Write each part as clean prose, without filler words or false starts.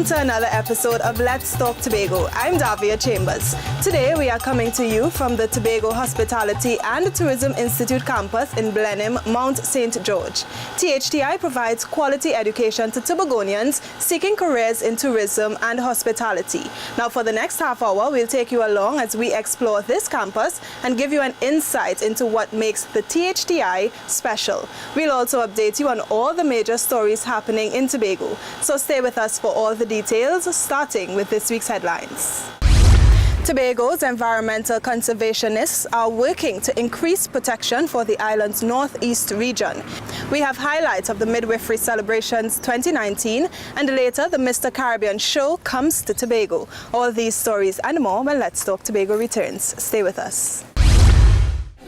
to another episode of Let's Talk Tobago. I'm Davia Chambers. Today we are coming to you from the Tobago Hospitality and Tourism Institute campus in Blenhiem, Mount St. George. THTI provides quality education to Tobagonians seeking careers in tourism and hospitality. Now for the next half hour, we'll take you along as we explore this campus and give you an insight into what makes the THTI special. We'll also update you on all the major stories happening in Tobago. So stay with us for all the details, starting with this week's headlines. Tobago's environmental conservationists are working to increase protection for the island's northeast region. We have highlights of the Midwifery celebrations 2019, and later the Mr. Caribbean show comes to Tobago. All these stories and more when Let's Talk Tobago returns. Stay with us.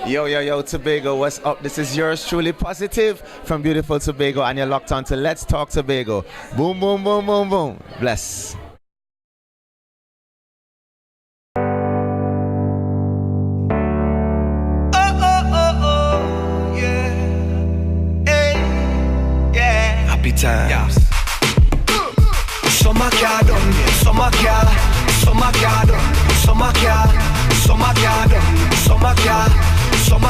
Yo, Tobago, what's up? This is yours truly, Positive, from beautiful Tobago, and you're locked on to Let's Talk Tobago. Boom, boom, boom, boom, boom. Bless. Happy times. Summer car done, summer car done, summer car done, summer car done, summer car done, summer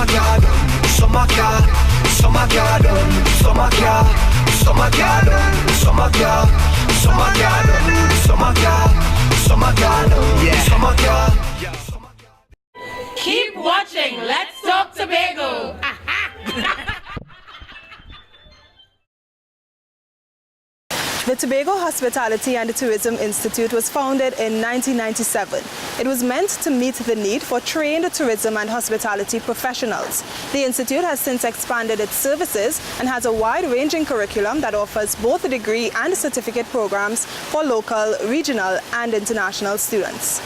car done, summer car done, summer car done, summer car done, summer done, yeah. Summer car. Keep watching Let's Talk Tobago. The Tobago Hospitality and Tourism Institute was founded in 1997. It was meant to meet the need for trained tourism and hospitality professionals. The Institute has since expanded its services and has a wide-ranging curriculum that offers both degree and certificate programs for local, regional, and international students.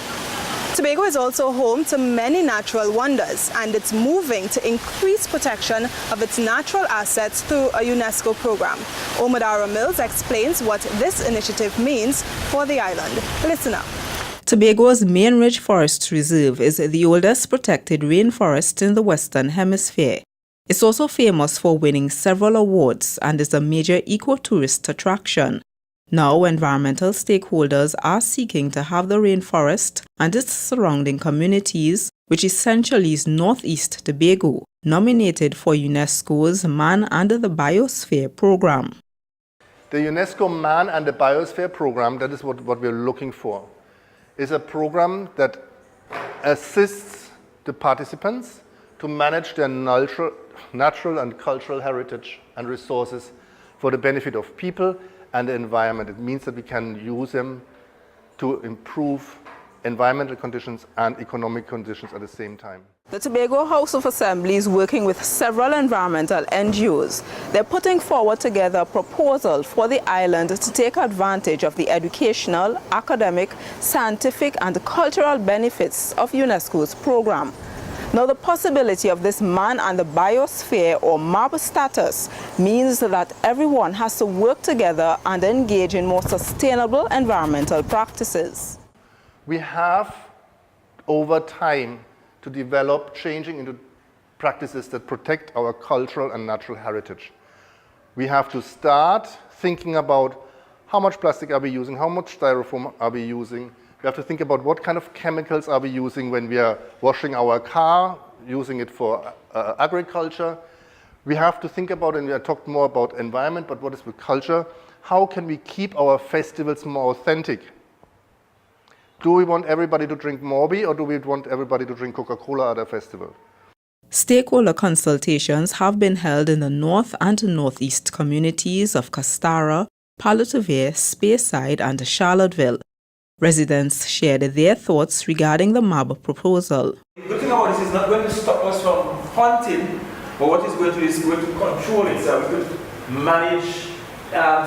Tobago is also home to many natural wonders, and it's moving to increase protection of its natural assets through a UNESCO program. Omadara Mills explains what this initiative means for the island. Listen up. Tobago's main ridge forest reserve is the oldest protected rainforest in the Western Hemisphere. It's also famous for winning several awards and is a major eco-tourist attraction. Now, environmental stakeholders are seeking to have the rainforest and its surrounding communities, which essentially is Northeast Tobago, nominated for UNESCO's Man and the Biosphere program. The UNESCO Man and the Biosphere program, that is what we're looking for, is a program that assists the participants to manage their natural and cultural heritage and resources for the benefit of people and the environment. It means that we can use them to improve environmental conditions and economic conditions at the same time. The Tobago House of Assembly is working with several environmental NGOs. They're putting forward together a proposal for the island to take advantage of the educational, academic, scientific, and cultural benefits of UNESCO's program. Now, the possibility of this Man and the Biosphere or MAB status means that everyone has to work together and engage in more sustainable environmental practices. We have, over time, to develop changing into practices that protect our cultural and natural heritage. We have to start thinking about how much plastic are we using, how much styrofoam are we using. We have to think about what kind of chemicals are we using when we are washing our car, using it for agriculture. We have to think about, and we have talked more about environment, but what is with culture? How can we keep our festivals more authentic? Do we want everybody to drink Morbi, or do we want everybody to drink Coca-Cola at a festival? Stakeholder consultations have been held in the north and northeast communities of Castara, Palo-Tavere, Speyside, and Charlottesville. Residents shared their thoughts regarding the MAB proposal. The good thing about this is not going to stop us from hunting, but what it's going to do is going to control it. So we could manage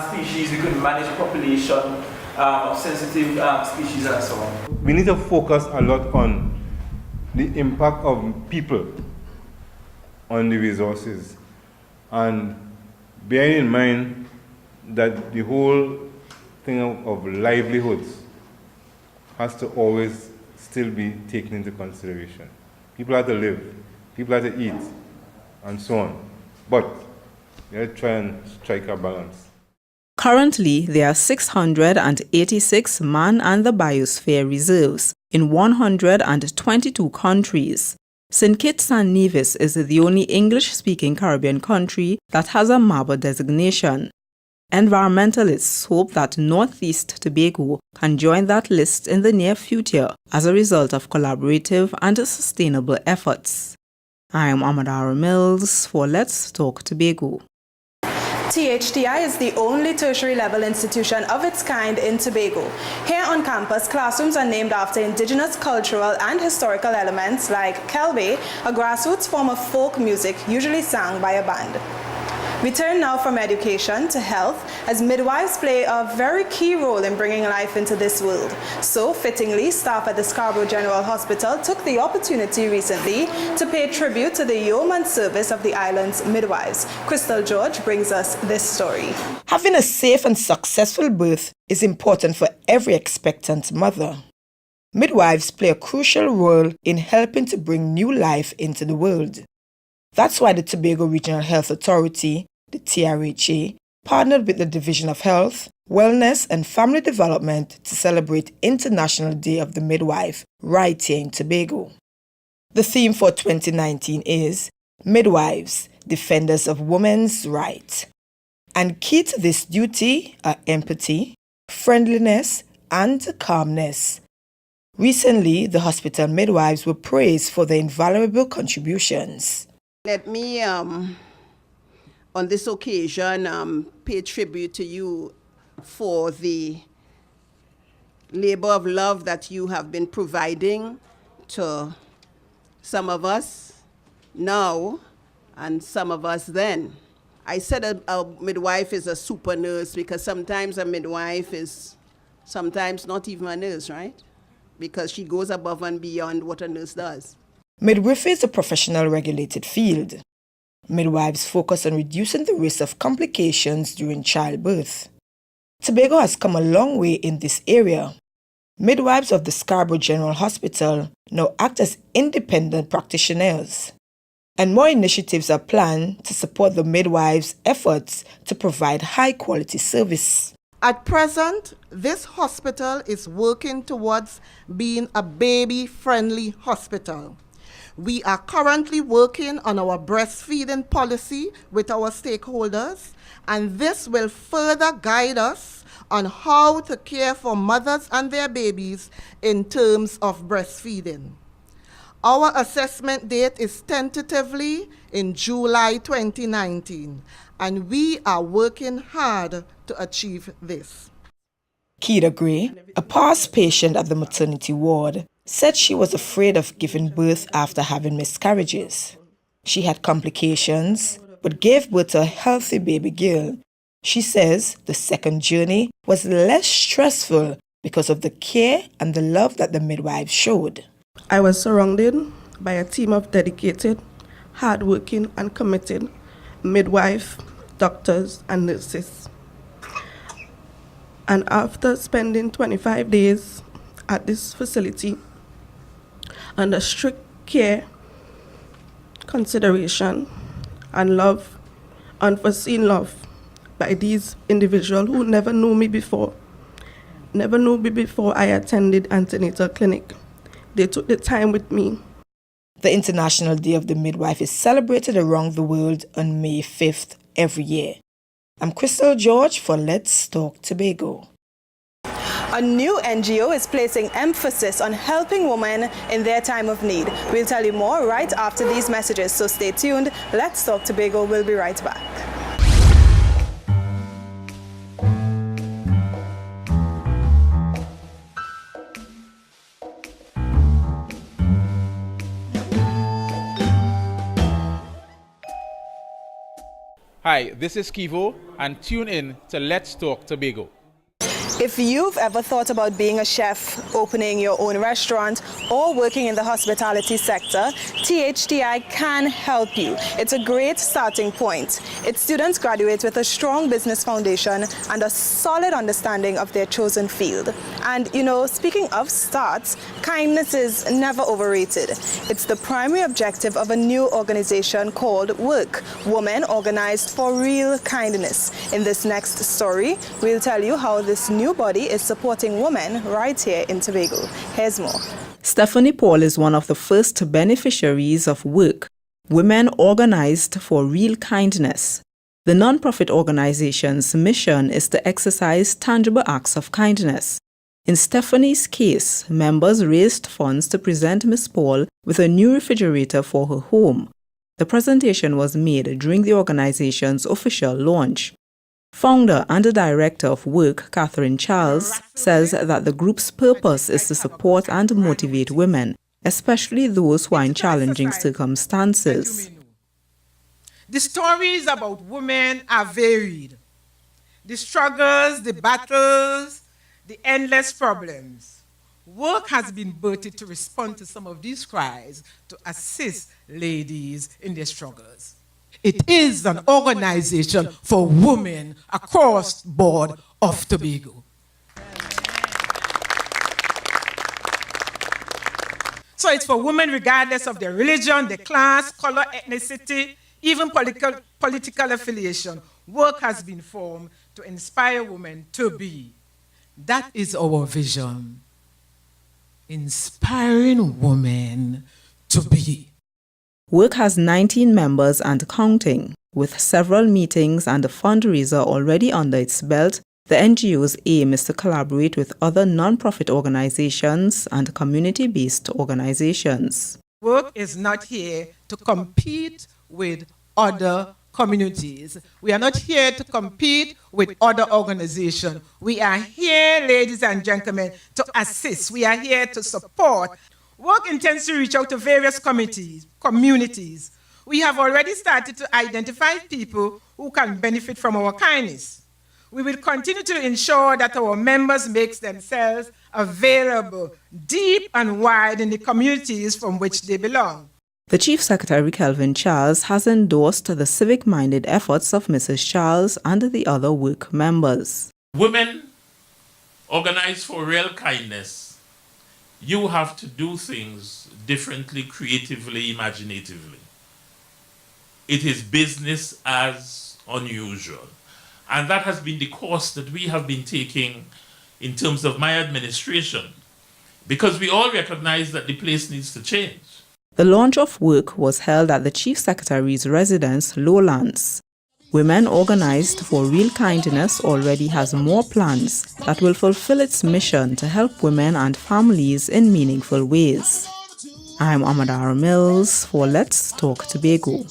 species, we could manage population of sensitive species and so on. We need to focus a lot on the impact of people on the resources, and bearing in mind that the whole thing of livelihoods has to always still be taken into consideration. People have to live, people have to eat, and so on. But we have to try and strike a balance. Currently, there are 686 man- and the biosphere reserves in 122 countries. St. Kitts and Nevis is the only English-speaking Caribbean country that has a MABA designation. Environmentalists hope that Northeast Tobago can join that list in the near future as a result of collaborative and sustainable efforts. I am Amadara Mills for Let's Talk Tobago. THTI is the only tertiary level institution of its kind in Tobago. Here on campus, classrooms are named after indigenous cultural and historical elements like kelbe, a grassroots form of folk music usually sung by a band. We turn now from education to health, as midwives play a very key role in bringing life into this world. So, fittingly, staff at the Scarborough General Hospital took the opportunity recently to pay tribute to the yeoman service of the island's midwives. Crystal George brings us this story. Having a safe and successful birth is important for every expectant mother. Midwives play a crucial role in helping to bring new life into the world. That's why the Tobago Regional Health Authority, the TRHA, partnered with the Division of Health, Wellness and Family Development to celebrate International Day of the Midwife right here in Tobago. The theme for 2019 is Midwives, Defenders of Women's Rights. And key to this duty are empathy, friendliness, and calmness. Recently, the hospital midwives were praised for their invaluable contributions. Let me, on this occasion, pay tribute to you for the labor of love that you have been providing to some of us now and some of us then. I said a midwife is a super nurse because sometimes a midwife is sometimes not even a nurse, right? Because she goes above and beyond what a nurse does. Midwifery is a professional regulated field. Midwives focus on reducing the risk of complications during childbirth. Tobago has come a long way in this area. Midwives of the Scarborough General Hospital now act as independent practitioners. And more initiatives are planned to support the midwives' efforts to provide high-quality service. At present, this hospital is working towards being a baby-friendly hospital. We are currently working on our breastfeeding policy with our stakeholders, and this will further guide us on how to care for mothers and their babies in terms of breastfeeding. Our assessment date is tentatively in July 2019, and we are working hard to achieve this. Keita Gray, a past patient at the maternity ward, said she was afraid of giving birth after having miscarriages. She had complications, but gave birth to a healthy baby girl. She says the second journey was less stressful because of the care and the love that the midwives showed. I was surrounded by a team of dedicated, hardworking and committed midwives, doctors and nurses. And after spending 25 days at this facility, under strict care, consideration, and love, unforeseen love by these individuals who never knew me before I attended antenatal clinic. They took the time with me. The International Day of the Midwife is celebrated around the world on May 5th every year. I'm Crystal George for Let's Talk Tobago. A new NGO is placing emphasis on helping women in their time of need. We'll tell you more right after these messages, so stay tuned. Let's Talk Tobago. We'll be right back. Hi, this is Kivo, and tune in to Let's Talk Tobago. If you've ever thought about being a chef, opening your own restaurant, or working in the hospitality sector, THTI can help you. It's a great starting point. Its students graduate with a strong business foundation and a solid understanding of their chosen field. And you know, speaking of starts, kindness is never overrated. It's the primary objective of a new organization called WORK, Women Organized for Real Kindness. In this next story, we'll tell you how this new body is supporting women right here in Tobago. Here's more. Stephanie Paul is one of the first beneficiaries of WORK, Women Organized for Real Kindness. The non-profit organization's mission is to exercise tangible acts of kindness. In Stephanie's case, members raised funds to present Miss Paul with a new refrigerator for her home. The presentation was made during the organization's official launch. Founder and the director of WORK, Catherine Charles, says that the group's purpose is to support and motivate women, especially those who are in challenging circumstances. The stories about women are varied. The struggles, the battles, the endless problems. WORK has been birthed to respond to some of these cries to assist ladies in their struggles. It is an organization for women across the board of Tobago. So it's for women regardless of their religion, their class, color, ethnicity, even political affiliation. WORK has been formed to inspire women to be. That is our vision. Inspiring women to be. WORK has 19 members and counting. With several meetings and a fundraiser already under its belt, the NGO's aim is to collaborate with other non-profit organizations and community-based organizations. WORK is not here to compete with other communities. We are not here to compete with other organizations. We are here, ladies and gentlemen, to assist. We are here to support. WORK intends to reach out to various communities. We have already started to identify people who can benefit from our kindness. We will continue to ensure that our members make themselves available deep and wide in the communities from which they belong. The Chief Secretary, Kelvin Charles, has endorsed the civic-minded efforts of Mrs. Charles and the other WORK members. Women organized for real kindness. You have to do things differently, creatively, imaginatively. It is business as unusual. And that has been the course that we have been taking in terms of my administration, because we all recognize that the place needs to change. The launch of WORK was held at the Chief Secretary's residence, Lowlands. Women Organized for Real Kindness already has more plans that will fulfill its mission to help women and families in meaningful ways. I'm Amadara Mills for Let's Talk Tobago.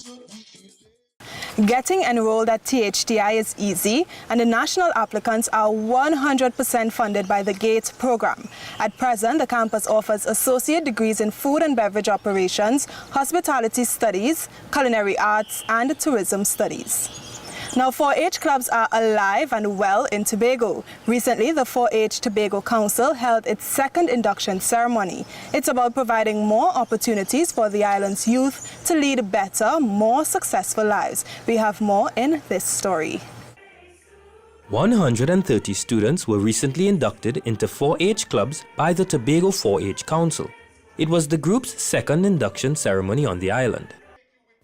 Getting enrolled at THTI is easy, and the national applicants are 100% funded by the GATE program. At present, the campus offers associate degrees in food and beverage operations, hospitality studies, culinary arts, and tourism studies. Now, 4-H clubs are alive and well in Tobago. Recently, the 4-H Tobago Council held its second induction ceremony. It's about providing more opportunities for the island's youth to lead better, more successful lives. We have more in this story. 130 students were recently inducted into 4-H clubs by the Tobago 4-H Council. It was the group's second induction ceremony on the island.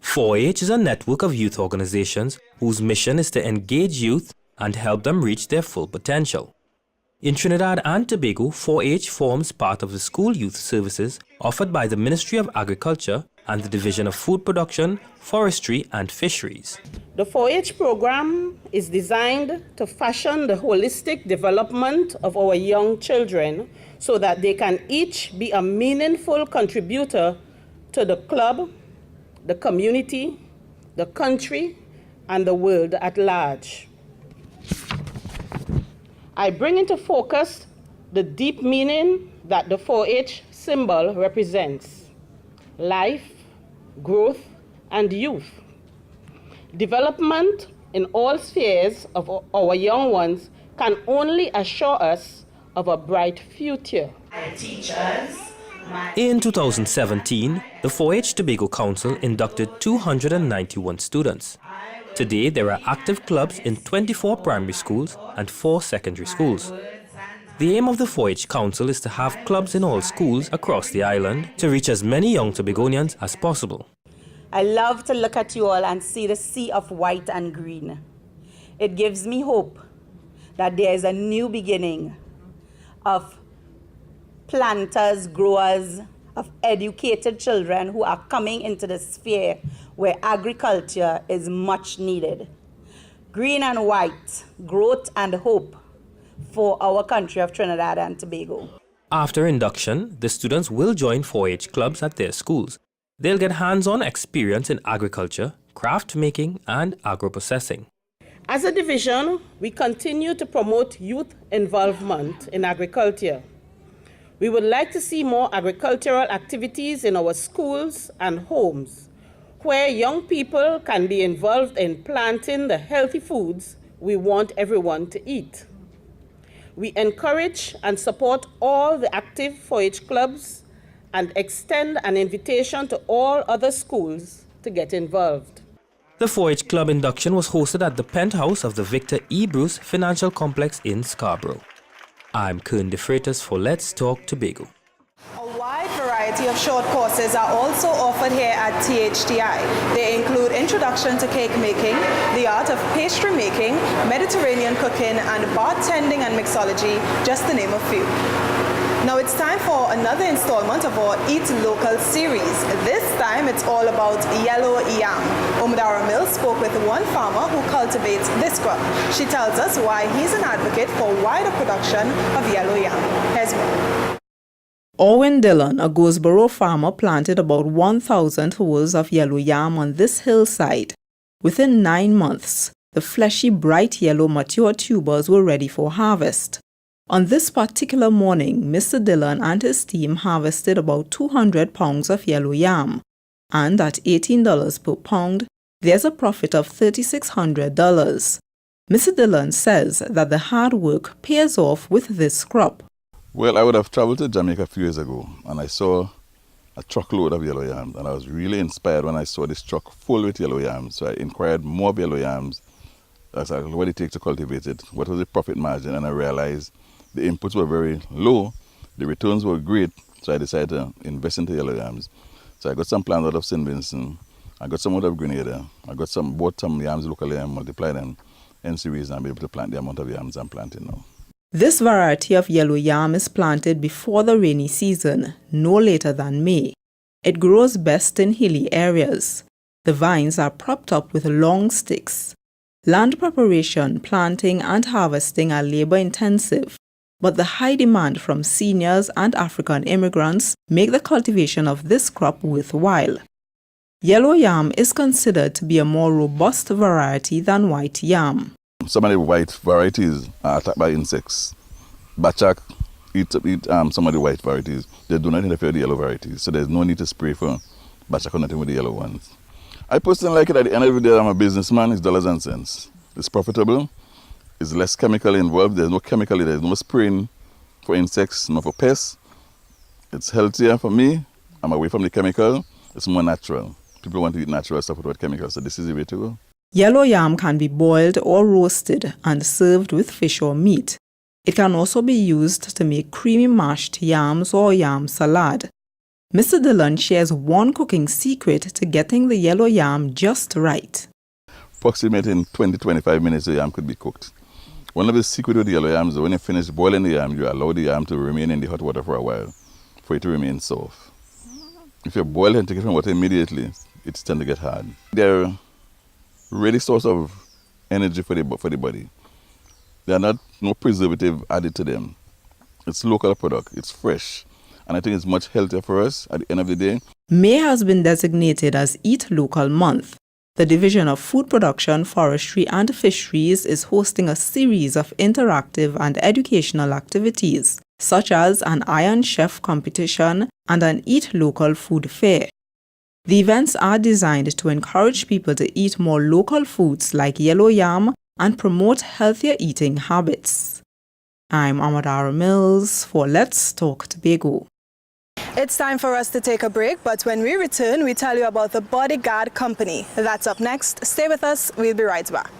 4-H is a network of youth organizations whose mission is to engage youth and help them reach their full potential. In Trinidad and Tobago, 4-H forms part of the school youth services offered by the Ministry of Agriculture and the Division of Food Production, Forestry and Fisheries. The 4-H program is designed to fashion the holistic development of our young children so that they can each be a meaningful contributor to the club, the community, the country, and the world at large. I bring into focus the deep meaning that the 4-H symbol represents: life, growth, and youth. Development in all spheres of our young ones can only assure us of a bright future. In 2017, the 4-H Tobago Council inducted 291 students. Today, there are active clubs in 24 primary schools and 4 secondary schools. The aim of the 4-H Council is to have clubs in all schools across the island to reach as many young Tobagonians as possible. I love to look at you all and see the sea of white and green. It gives me hope that there is a new beginning of planters, growers, of educated children who are coming into the sphere where agriculture is much needed. Green and white, growth and hope for our country of Trinidad and Tobago. After induction, the students will join 4-H clubs at their schools. They'll get hands-on experience in agriculture, craft making, and agro-processing. As a division, we continue to promote youth involvement in agriculture. We would like to see more agricultural activities in our schools and homes, where young people can be involved in planting the healthy foods we want everyone to eat. We encourage and support all the active 4-H clubs and extend an invitation to all other schools to get involved. The 4-H club induction was hosted at the penthouse of the Victor E. Bruce Financial Complex in Scarborough. I'm Kern De Freitas for Let's Talk Tobago. A wide variety of short courses are also offered here at THTI. They include Introduction to Cake Making, the art of pastry making, Mediterranean cooking, and bartending and mixology, just to name a few. Now it's time for another installment of our Eat Local series. This time it's all about yellow yam. Omdara Mills spoke with one farmer who cultivates this crop. She tells us why he's an advocate for wider production of yellow yam. Here's more. Owen Dillon, a Goldsboro farmer, planted about 1,000 hurls of yellow yam on this hillside. Within 9 months, the fleshy, bright yellow mature tubers were ready for harvest. On this particular morning, Mr. Dillon and his team harvested about 200 pounds of yellow yam, and at $18 per pound, there's a profit of $3,600. Mr. Dillon says that the hard work pays off with this crop. Well, I would have traveled to Jamaica a few years ago, and I saw a truckload of yellow yams, and I was really inspired when I saw this truck full with yellow yams. So I inquired more of yellow yams, what it takes to cultivate it, what was the profit margin, and I realized the inputs were very low, the returns were great, so I decided to invest into yellow yams. So I got some plants out of St. Vincent, I got some out of Grenada, bought some yams locally and multiplied them in series, and I'm able to plant the amount of yams I'm planting now. This variety of yellow yam is planted before the rainy season, no later than May. It grows best in hilly areas. The vines are propped up with long sticks. Land preparation, planting, and harvesting are labor-intensive, but the high demand from seniors and African immigrants make the cultivation of this crop worthwhile. Yellow yam is considered to be a more robust variety than white yam. Some of the white varieties are attacked by insects. Bachak eat some of the white varieties. They do not interfere with the yellow varieties, so there's no need to spray for Bachak or nothing with the yellow ones. I personally like it. At the end of the day, I'm a businessman. It's dollars and cents. It's profitable. It's less chemical involved. There's no chemical. There's no spraying for insects, no for pests. It's healthier for me. I'm away from the chemical. It's more natural. People want to eat natural stuff without chemicals, so this is the way to go. Yellow yam can be boiled or roasted and served with fish or meat. It can also be used to make creamy mashed yams or yam salad. Mr. Dillon shares one cooking secret to getting the yellow yam just right. Approximately in 20-25 minutes, the yam could be cooked. One of the secrets with the yellow yams is when you finish boiling the yam, you allow the yam to remain in the hot water for a while, for it to remain soft. If you boil it and take it from water immediately, it tends to get hard. They're really source of energy for the body. They are no preservative added to them. It's local product, it's fresh, and I think it's much healthier for us at the end of the day. May has been designated as Eat Local Month. The Division of Food Production, Forestry and Fisheries is hosting a series of interactive and educational activities, such as an Iron Chef competition and an Eat Local food fair. The events are designed to encourage people to eat more local foods like yellow yam and promote healthier eating habits. I'm Amadara Mills for Let's Talk Tobago. It's time for us to take a break, but when we return, we tell you about the Bodyguard Company. That's up next. Stay with us. We'll be right back.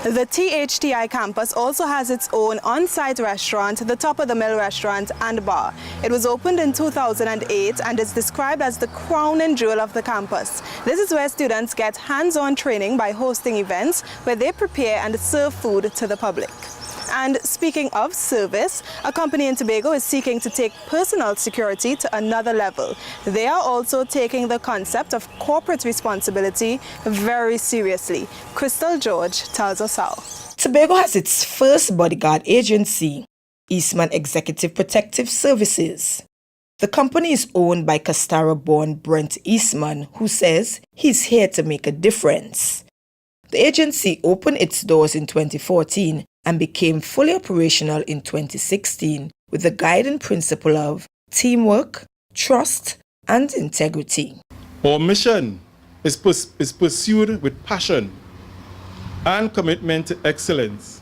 The THTI campus also has its own on-site restaurant, the Top of the Mill restaurant and bar. It was opened in 2008 and is described as the crown and jewel of the campus. This is where students get hands-on training by hosting events where they prepare and serve food to the public. And speaking of service, a company in Tobago is seeking to take personal security to another level. They are also taking the concept of corporate responsibility very seriously. Crystal George tells us how. Tobago has its first bodyguard agency, Eastman Executive Protective Services. The company is owned by Castara-born Brent Eastman, who says he's here to make a difference. The agency opened its doors in 2014 and became fully operational in 2016 with the guiding principle of teamwork, trust, and integrity. Our mission is pursued with passion and commitment to excellence,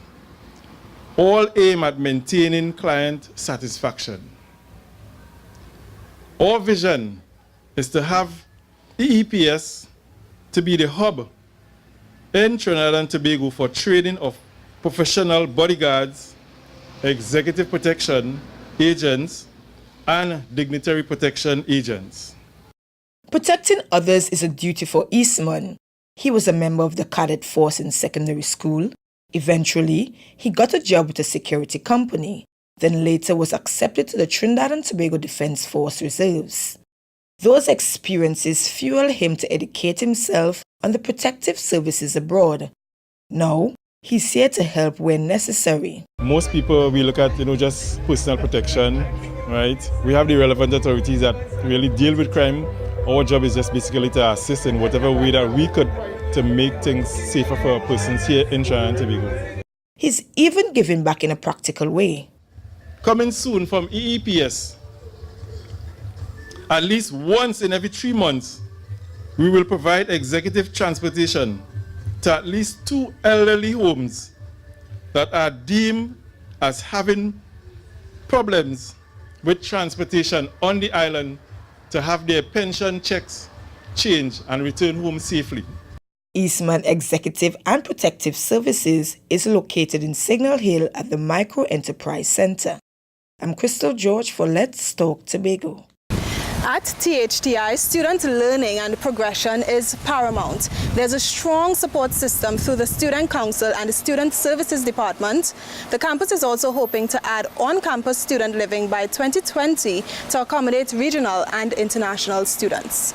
all aim at maintaining client satisfaction. Our vision is to have EEPS to be the hub in Trinidad and Tobago for training of professional bodyguards, executive protection agents, and dignitary protection agents. Protecting others is a duty for Eastman. He was a member of the cadet force in secondary school. Eventually, he got a job with a security company, then later was accepted to the Trinidad and Tobago Defense Force Reserves. Those experiences fueled him to educate himself on the protective services abroad. Now, he's here to help where necessary. Most people, we look at, just personal protection, right? We have the relevant authorities that really deal with crime. Our job is just basically to assist in whatever way that we could to make things safer for our persons here in Trinidad and Tobago. He's even giving back in a practical way. Coming soon from EEPS, at least once in every 3 months, we will provide executive transportation to at least 2 elderly homes that are deemed as having problems with transportation on the island to have their pension checks changed and return home safely. Eastman Executive and Protective Services is located in Signal Hill at the Micro Enterprise Center. I'm Crystal George for Let's Talk Tobago. At THTI, student learning and progression is paramount. There's a strong support system through the Student Council and the Student Services Department. The campus is also hoping to add on-campus student living by 2020 to accommodate regional and international students.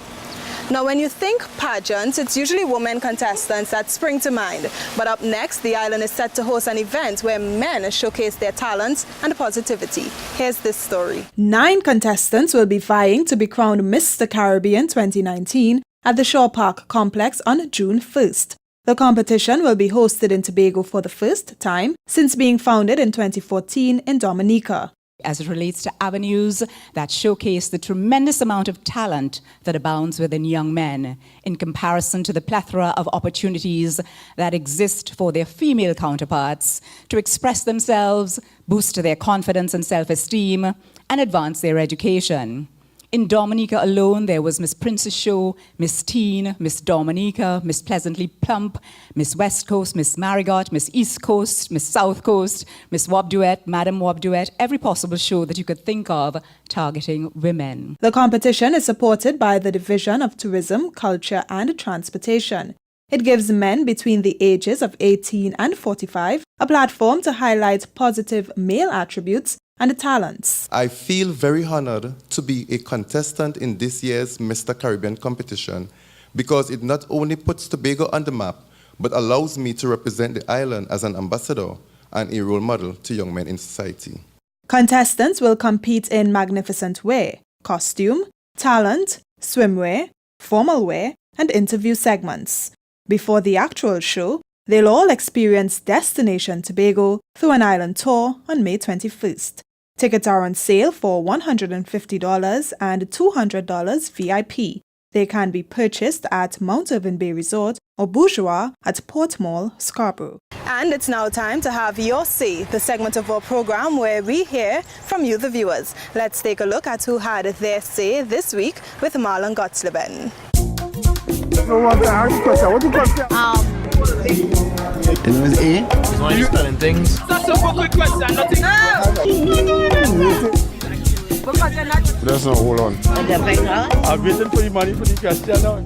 Now, when you think pageant, it's usually women contestants that spring to mind. But up next, the island is set to host an event where men showcase their talents and positivity. Here's this story. 9 contestants will be vying to be crowned Mr. Caribbean 2019 at the Shaw Park complex on June 1st. The competition will be hosted in Tobago for the first time since being founded in 2014 in Dominica. As it relates to avenues that showcase the tremendous amount of talent that abounds within young men in comparison to the plethora of opportunities that exist for their female counterparts to express themselves, boost their confidence and self-esteem, and advance their education. In Dominica alone, there was Miss Princess Show, Miss Teen, Miss Dominica, Miss Pleasantly Plump, Miss West Coast, Miss Marigot, Miss East Coast, Miss South Coast, Miss Wob Duet, Madam Wob Duet, every possible show that you could think of targeting women. The competition is supported by the Division of Tourism, Culture and Transportation. It gives men between the ages of 18 and 45 a platform to highlight positive male attributes and talents. I feel very honored to be a contestant in this year's Mr. Caribbean competition because it not only puts Tobago on the map, but allows me to represent the island as an ambassador and a role model to young men in society. Contestants will compete in magnificent wear, costume, talent, swimwear, formal wear, and interview segments. Before the actual show, they'll all experience Destination Tobago through an island tour on May 21st. Tickets are on sale for $150 and $200 VIP. They can be purchased at Mount Irving Bay Resort or Bourgeois at Port Mall, Scarborough. And it's now time to have Your Say, the segment of our program where we hear from you, the viewers. Let's take a look at who had their say this week with Marlon Gotsleben. No one can ask the question. What the question? The name is A. He's only spelling things. That's a quick question, nothing. That's not, hold on. I'm waiting for the money for the question now.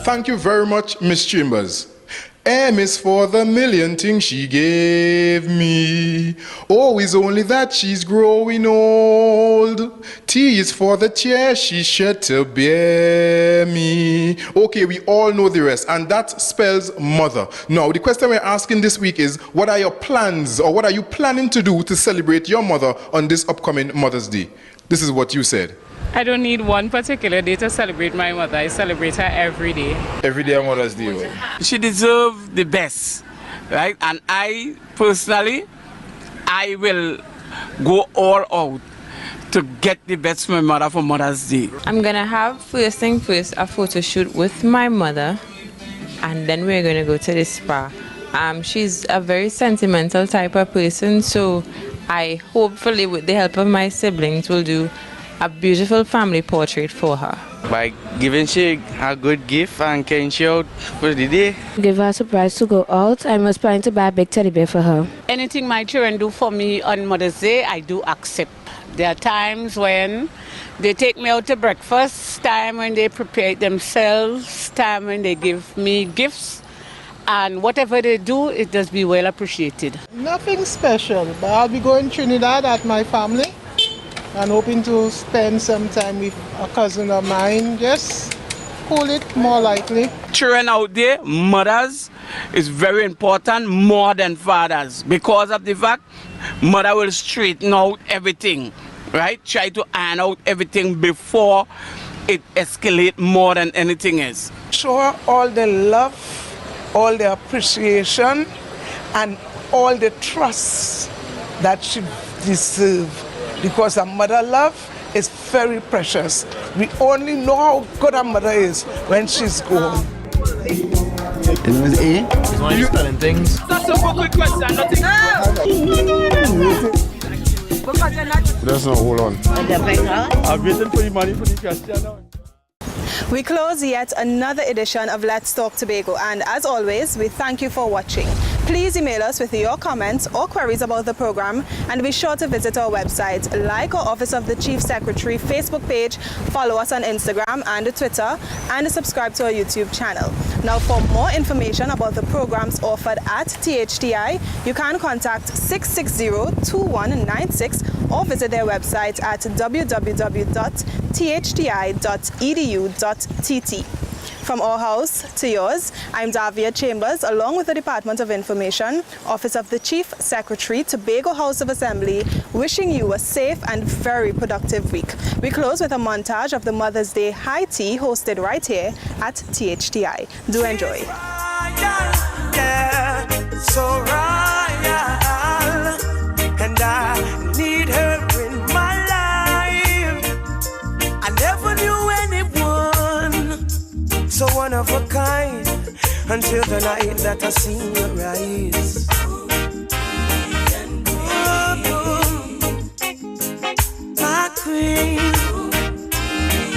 Thank you very much, Miss Chambers. M is for the million things she gave me. O is only that she's growing old. T is for the tears she shed to bear me. Okay, we all know the rest, and that spells mother. Now, the question we're asking this week is, what are your plans, or what are you planning to do to celebrate your mother on this upcoming Mother's Day? This is what you said. I don't need one particular day to celebrate my mother. I celebrate her every day. Every day on Mother's Day. She deserves the best, right? And I personally, I will go all out to get the best for my mother for Mother's Day. I'm gonna have first thing first a photo shoot with my mother, and then we're gonna go to the spa. She's a very sentimental type of person, so I hopefully with the help of my siblings will do a beautiful family portrait for her. By giving she a good gift and carrying she out for the day. Give her a surprise to go out. I was planning to buy a big teddy bear for her. Anything my children do for me on Mother's Day, I do accept. There are times when they take me out to breakfast, time when they prepare it themselves, time when they give me gifts. And whatever they do, it does be well appreciated. Nothing special, but I'll be going to Trinidad at my family and hoping to spend some time with a cousin of mine. Just cool it more likely. Children out there, mothers is very important more than fathers, because of the fact mother will straighten out everything, right? Try to iron out everything before it escalates more than anything else. Show her all the love, all the appreciation, and all the trust that she deserves. Because a mother love is very precious. We only know how good a mother is when she's gone. The name is A. He's only spelling things. That's a quick question, nothing. That's not, hold on. I'm waiting for the money for the question now. We close yet another edition of Let's Talk Tobago, and as always, we thank you for watching. Please email us with your comments or queries about the program, and be sure to visit our website, like our Office of the Chief Secretary Facebook page, follow us on Instagram and Twitter, and subscribe to our YouTube channel. Now, for more information about the programs offered at THTI, you can contact 660-2196 or visit their website at www.thti.edu.tt. From our house to yours, I'm Davia Chambers, along with the Department of Information, Office of the Chief Secretary, Tobago House of Assembly, wishing you a safe and very productive week. We close with a montage of the Mother's Day High Tea hosted right here at THTI. Do enjoy. Yeah, so royal, and I need her in my life. I never knew anyone so one of a kind until the night that I see your eyes. My queen,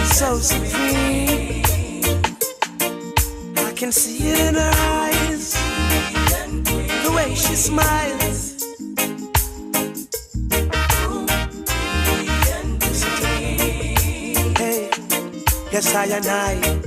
so supreme. I can see it in her eyes, the way she smiles. Hey, yes I and I